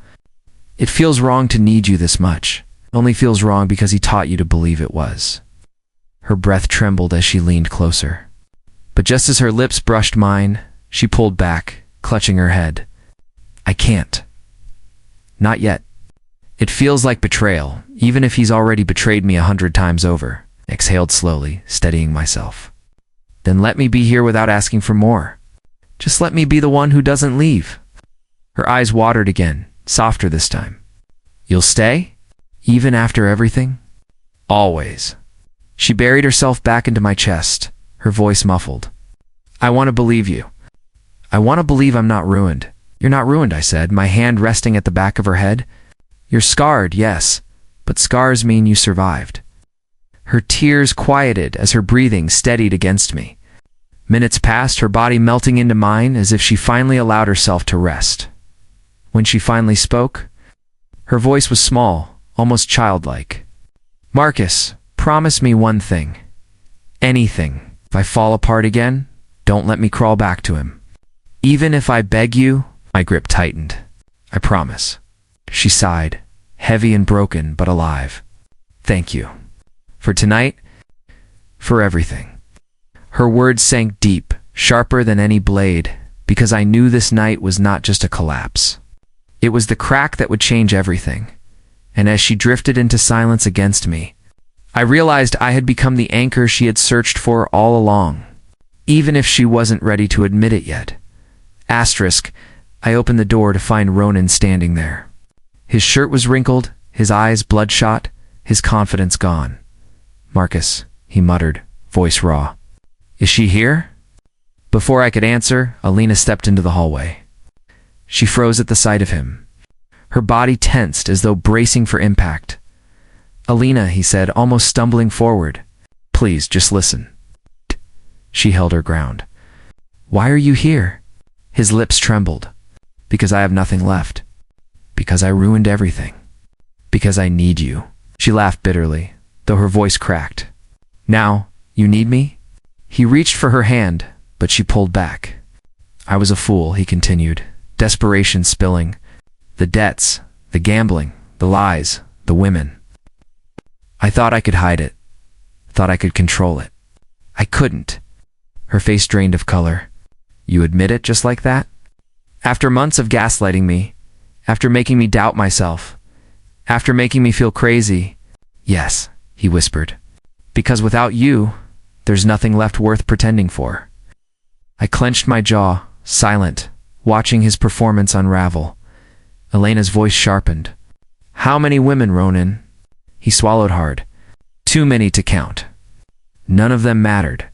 [SPEAKER 1] "It feels wrong to need you this much. It only feels wrong because he taught you to believe it was." Her breath trembled as she leaned closer. But just as her lips brushed mine, she pulled back, clutching her head. "I can't. Not yet. It feels like betrayal, even if he's already betrayed me 100 times over." Exhaled slowly, steadying myself. "Then let me be here without asking for more. Just let me be the one who doesn't leave." Her eyes watered again, softer this time. "You'll stay? Even after everything?" "Always." She buried herself back into my chest, her voice muffled. "I want to believe you. I want to believe I'm not ruined." "You're not ruined," I said, my hand resting at the back of her head. "You're scarred, yes, but scars mean you survived." Her tears quieted as her breathing steadied against me. Minutes passed, her body melting into mine as if she finally allowed herself to rest. When she finally spoke, her voice was small, almost childlike. "Marcus, promise me one thing. Anything. If I fall apart again, don't let me crawl back to him. Even if I beg you." My grip tightened. "I promise." She sighed, heavy and broken, but alive. "Thank you. For tonight, for everything." Her words sank deep, sharper than any blade, because I knew this night was not just a collapse. It was the crack that would change everything. And as she drifted into silence against me, I realized I had become the anchor she had searched for all along, even if she wasn't ready to admit it yet. Asterisk, I opened the door to find Ronan standing there. His shirt was wrinkled, his eyes bloodshot, his confidence gone. "Marcus," he muttered, voice raw. "Is she here?" Before I could answer, Alina stepped into the hallway. She froze at the sight of him. Her body tensed as though bracing for impact. "Alina," he said, almost stumbling forward. "Please, just listen." She held her ground. "Why are you here?" His lips trembled. "Because I have nothing left. Because I ruined everything. Because I need you." She laughed bitterly, though her voice cracked. "Now, you need me?" He reached for her hand, but she pulled back. "I was a fool," he continued, desperation spilling. "The debts, the gambling, the lies, the women. I thought I could hide it. Thought I could control it. I couldn't." Her face drained of color. "You admit it just like that? After months of gaslighting me, after making me doubt myself, after making me feel crazy?" "Yes," he whispered. "Because without you, there's nothing left worth pretending for." I clenched my jaw, silent, watching his performance unravel. Elena's voice sharpened. "How many women, Ronan?" He swallowed hard. "Too many to count. None of them mattered.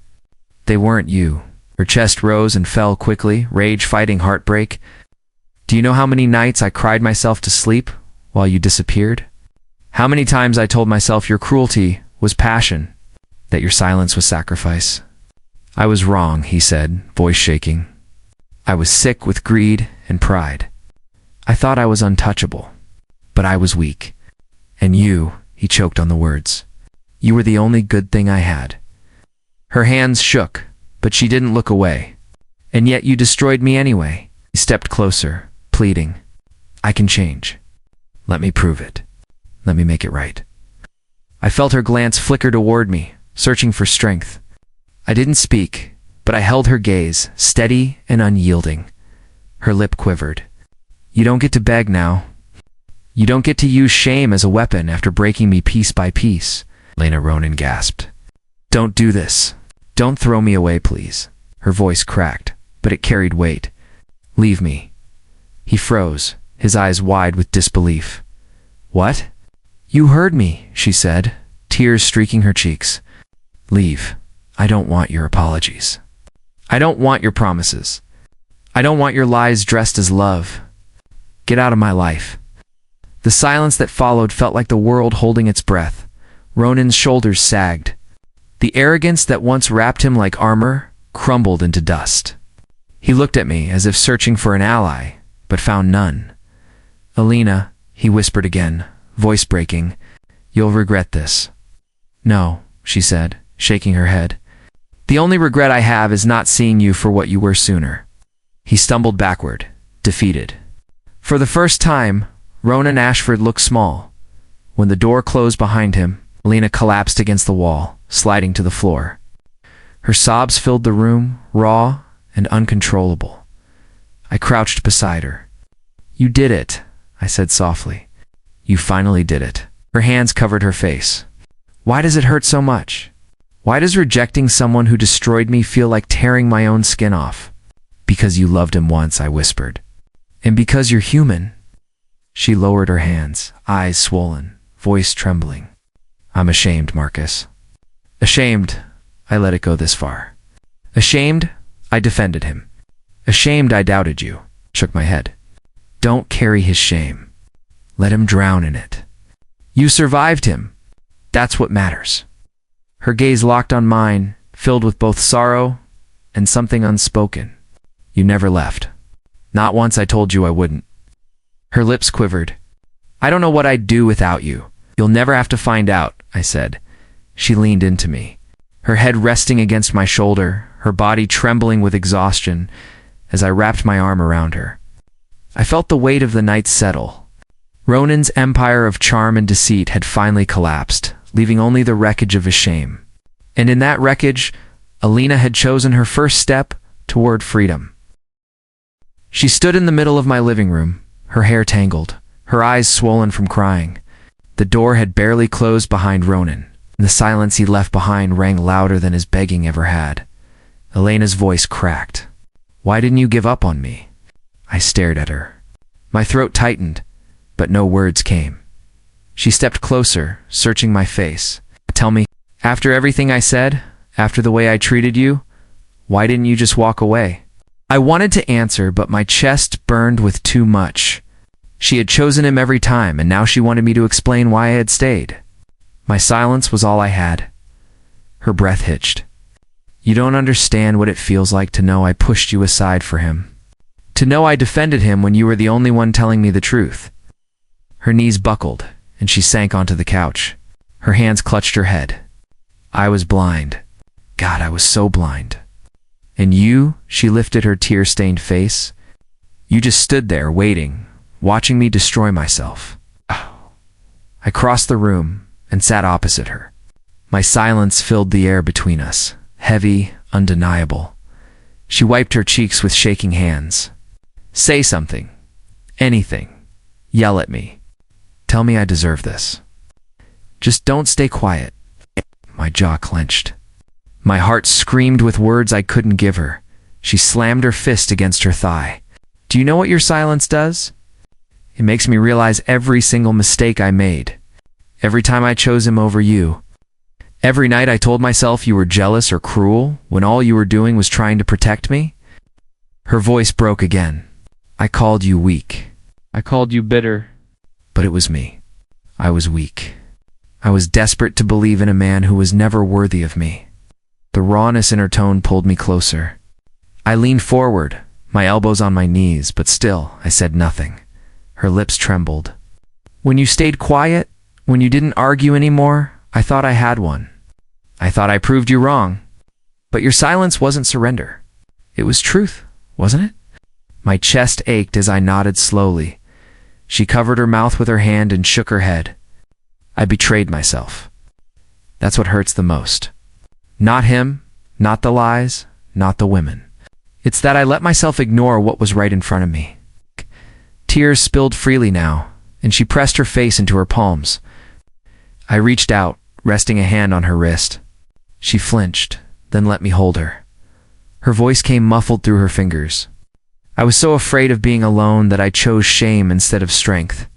[SPEAKER 1] They weren't you." Her chest rose and fell quickly, rage fighting heartbreak. "Do you know how many nights I cried myself to sleep while you disappeared? How many times I told myself your cruelty was passion, that your silence was sacrifice?" "I was wrong," he said, voice shaking. "I was sick with greed and pride. I thought I was untouchable, but I was weak. And you," he choked on the words, "you were the only good thing I had." Her hands shook, but she didn't look away. "And yet you destroyed me anyway." He stepped closer, pleading. "I can change. Let me prove it. Let me make it right." I felt her glance flicker toward me, searching for strength. I didn't speak, but I held her gaze, steady and unyielding. Her lip quivered. "You don't get to beg now. You don't get to use shame as a weapon after breaking me piece by piece." Lena Ronan gasped. "Don't do this. Don't throw me away, please." Her voice cracked, but it carried weight. "Leave me." He froze, his eyes wide with disbelief. "What?" "You heard me," she said, tears streaking her cheeks. "Leave. I don't want your apologies. I don't want your promises. I don't want your lies dressed as love. Get out of my life." The silence that followed felt like the world holding its breath. Ronan's shoulders sagged. The arrogance that once wrapped him like armor crumbled into dust. He looked at me as if searching for an ally, but found none. "Alina," he whispered again, voice breaking, "you'll regret this." "No," she said, shaking her head. "The only regret I have is not seeing you for what you were sooner." He stumbled backward, defeated. For the first time, Ronan Ashford looked small. When the door closed behind him, Alina collapsed against the wall, sliding to the floor. Her sobs filled the room, raw and uncontrollable. I crouched beside her. "You did it," I said softly. "You finally did it." Her hands covered her face. "Why does it hurt so much? Why does rejecting someone who destroyed me feel like tearing my own skin off?" "Because you loved him once," I whispered. "And because you're human." She lowered her hands, eyes swollen, voice trembling. "I'm ashamed, Marcus. Ashamed I let it go this far. Ashamed I defended him. Ashamed I doubted you." Shook my head. "Don't carry his shame. Let him drown in it. You survived him. That's what matters." Her gaze locked on mine, filled with both sorrow and something unspoken. "You never left. Not once I told you I wouldn't." Her lips quivered. "I don't know what I'd do without you. You'll never have to find out," I said. She leaned into me, her head resting against my shoulder, her body trembling with exhaustion as I wrapped my arm around her. I felt the weight of the night settle. Ronan's empire of charm and deceit had finally collapsed, leaving only the wreckage of his shame. And in that wreckage, Alina had chosen her first step toward freedom. She stood in the middle of my living room, her hair tangled, her eyes swollen from crying. The door had barely closed behind Ronan, and the silence he left behind rang louder than his begging ever had. Elena's voice cracked. "Why didn't you give up on me?" I stared at her. My throat tightened, but no words came. She stepped closer, searching my face. "Tell me, after everything I said, after the way I treated you, Why didn't you just walk away? I wanted to answer, but my chest burned with too much. She had chosen him every time, and now she wanted me to explain why I had stayed. My silence was all I had. Her breath hitched. You don't understand what it feels like to know I pushed you aside for him. To know I defended him when you were the only one telling me the truth. Her knees buckled, and she sank onto the couch. Her hands clutched her head. I was blind. God, I was so blind. And you, she lifted her tear-stained face. You just stood there, waiting, watching me destroy myself. I crossed the room and sat opposite her. My silence filled the air between us, heavy, undeniable. She wiped her cheeks with shaking hands. Say something. Anything. Yell at me. Tell me I deserve this. Just don't stay quiet. My jaw clenched. My heart screamed with words I couldn't give her. She slammed her fist against her thigh. Do you know what your silence does? It makes me realize every single mistake I made. Every time I chose him over you. Every night I told myself you were jealous or cruel when all you were doing was trying to protect me. Her voice broke again. I called you weak. I called you bitter. But it was me. I was weak. I was desperate to believe in a man who was never worthy of me. The rawness in her tone pulled me closer. I leaned forward, my elbows on my knees, but still I said nothing. Her lips trembled. When you stayed quiet, when you didn't argue anymore, I thought I had one. I thought I proved you wrong. But your silence wasn't surrender. It was truth, wasn't it? My chest ached as I nodded slowly. She covered her mouth with her hand and shook her head. I betrayed myself. That's what hurts the most. Not him, not the lies, not the women. It's that I let myself ignore what was right in front of me. Tears spilled freely now, and she pressed her face into her palms. I reached out, resting a hand on her wrist. She flinched, then let me hold her. Her voice came muffled through her fingers. I was so afraid of being alone that I chose shame instead of strength.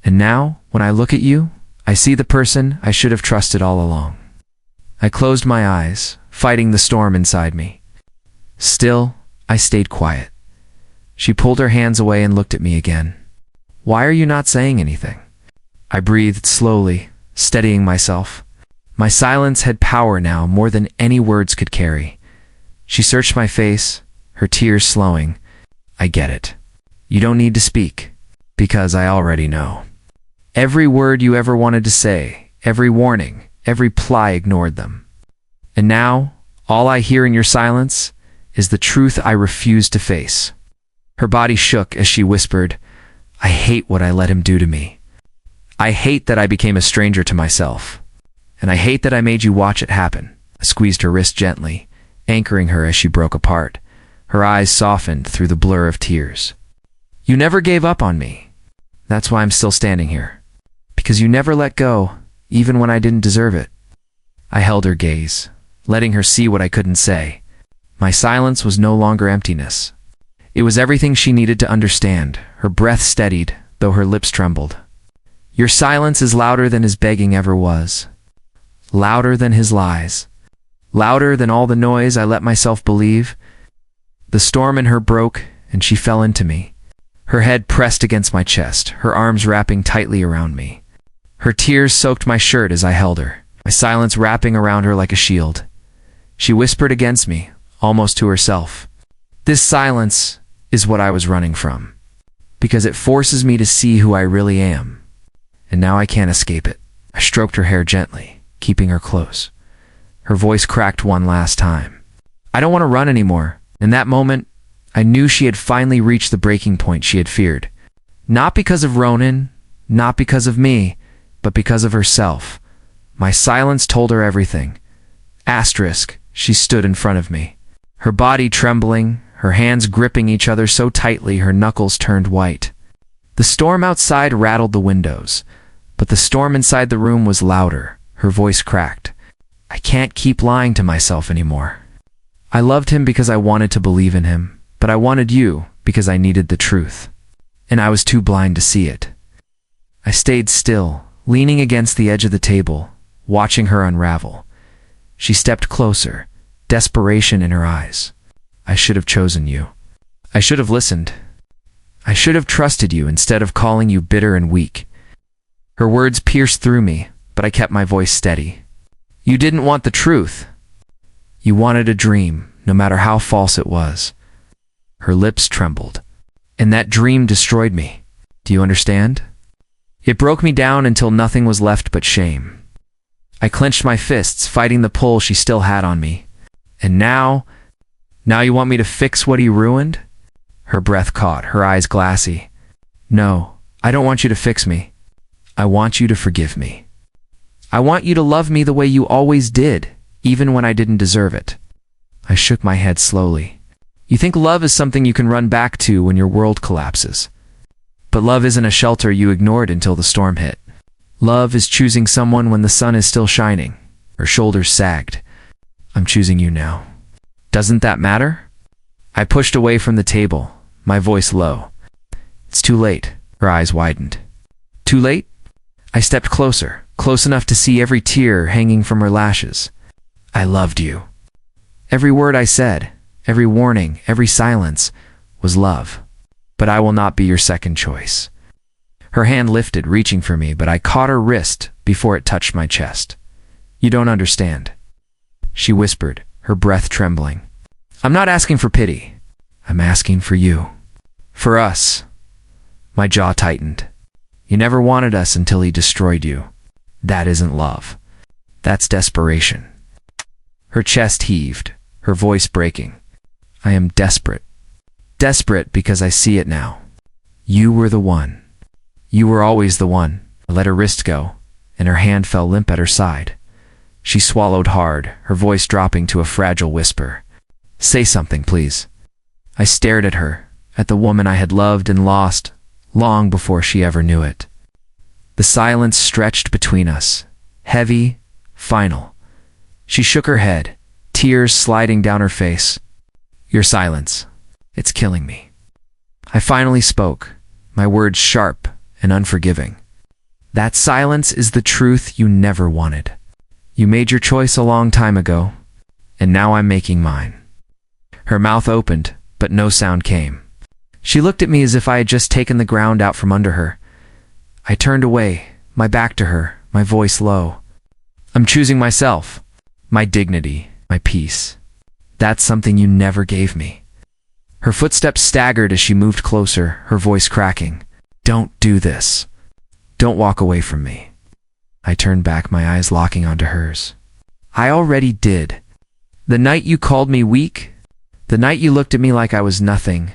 [SPEAKER 1] And now, when I look at you, I see the person I should have trusted all along. I closed my eyes, fighting the storm inside me. Still, I stayed quiet. She pulled her hands away and looked at me again. Why are you not saying anything? I breathed slowly, steadying myself. My silence had power now, more than any words could carry. She searched my face, her tears slowing. I get it. You don't need to speak, because I already know. Every word you ever wanted to say, every warning, every ply ignored them. And now, all I hear in your silence is the truth I refuse to face. Her body shook as she whispered, I hate what I let him do to me. I hate that I became a stranger to myself. And I hate that I made you watch it happen. I squeezed her wrist gently, anchoring her as she broke apart. Her eyes softened through the blur of tears. You never gave up on me. That's why I'm still standing here. Because you never let go, even when I didn't deserve it. I held her gaze, letting her see what I couldn't say. My silence was no longer emptiness. It was everything she needed to understand. Her breath steadied, though her lips trembled. Your silence is louder than his begging ever was. Louder than his lies. Louder than all the noise I let myself believe. The storm in her broke, and she fell into me. Her head pressed against my chest, her arms wrapping tightly around me. Her tears soaked my shirt as I held her, my silence wrapping around her like a shield. She whispered against me, almost to herself. This silence is what I was running from, because it forces me to see who I really am. And now I can't escape it. I stroked her hair gently, keeping her close. Her voice cracked one last time. I don't want to run anymore. In that moment, I knew she had finally reached the breaking point she had feared. Not because of Ronan, not because of me, but because of herself. My silence told her everything. Asterisk, she stood in front of me. Her body trembling, her hands gripping each other so tightly her knuckles turned white. The storm outside rattled the windows, but the storm inside the room was louder. Her voice cracked. I can't keep lying to myself anymore. I loved him because I wanted to believe in him, but I wanted you because I needed the truth. And I was too blind to see it. I stayed still, leaning against the edge of the table, watching her unravel. She stepped closer, desperation in her eyes. I should have chosen you. I should have listened. I should have trusted you instead of calling you bitter and weak. Her words pierced through me, but I kept my voice steady. You didn't want the truth. You wanted a dream, no matter how false it was. Her lips trembled. And that dream destroyed me. Do you understand? It broke me down until nothing was left but shame. I clenched my fists, fighting the pull she still had on me. And now you want me to fix what he ruined? Her breath caught, her eyes glassy. No, I don't want you to fix me. I want you to forgive me. I want you to love me the way you always did, even when I didn't deserve it. I shook my head slowly. You think love is something you can run back to when your world collapses. But love isn't a shelter you ignored until the storm hit. Love is choosing someone when the sun is still shining. Her shoulders sagged. I'm choosing you now. Doesn't that matter? I pushed away from the table, my voice low. It's too late. Her eyes widened. Too late? I stepped closer, close enough to see every tear hanging from her lashes. I loved you. Every word I said, every warning, every silence was love. But I will not be your second choice. Her hand lifted, reaching for me, but I caught her wrist before it touched my chest. You don't understand, she whispered, her breath trembling. I'm not asking for pity. I'm asking for you. For us. My jaw tightened. You never wanted us until he destroyed you. That isn't love. That's desperation. Her chest heaved, her voice breaking. I am desperate. Desperate because I see it now. You were the one. You were always the one. I let her wrist go, and her hand fell limp at her side. She swallowed hard, her voice dropping to a fragile whisper. Say something, please. I stared at her, at the woman I had loved and lost, long before she ever knew it. The silence stretched between us, heavy, final. She shook her head, tears sliding down her face. Your silence. It's killing me. I finally spoke, my words sharp and unforgiving. That silence is the truth you never wanted. You made your choice a long time ago, and now I'm making mine. Her mouth opened, but no sound came. She looked at me as if I had just taken the ground out from under her. I turned away, my back to her, my voice low. I'm choosing myself, my dignity, my peace. That's something you never gave me. Her footsteps staggered as she moved closer, her voice cracking. Don't do this. Don't walk away from me. I turned back, my eyes locking onto hers. I already did. The night you called me weak, the night you looked at me like I was nothing,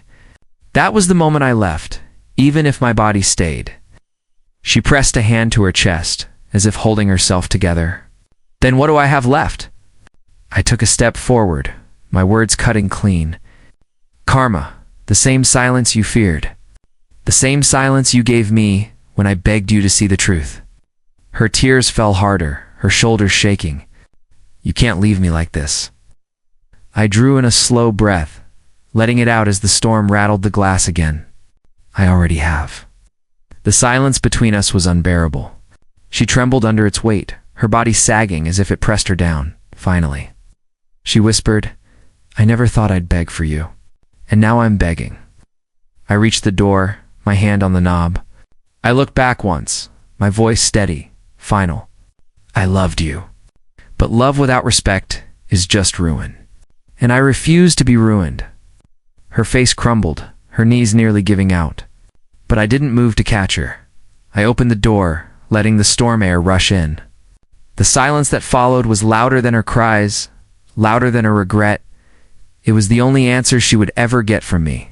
[SPEAKER 1] that was the moment I left, even if my body stayed. She pressed a hand to her chest, as if holding herself together. Then what do I have left? I took a step forward, my words cutting clean. Karma, the same silence you feared. The same silence you gave me when I begged you to see the truth. Her tears fell harder, her shoulders shaking. You can't leave me like this. I drew in a slow breath, letting it out as the storm rattled the glass again. I already have. The silence between us was unbearable. She trembled under its weight, her body sagging as if it pressed her down, finally. She whispered, I never thought I'd beg for you. And now I'm begging. I reached the door, my hand on the knob. I looked back once, my voice steady, final. I loved you. But love without respect is just ruin. And I refuse to be ruined. Her face crumbled, her knees nearly giving out. But I didn't move to catch her. I opened the door, letting the storm air rush in. The silence that followed was louder than her cries, louder than her regret. It was the only answer she would ever get from me.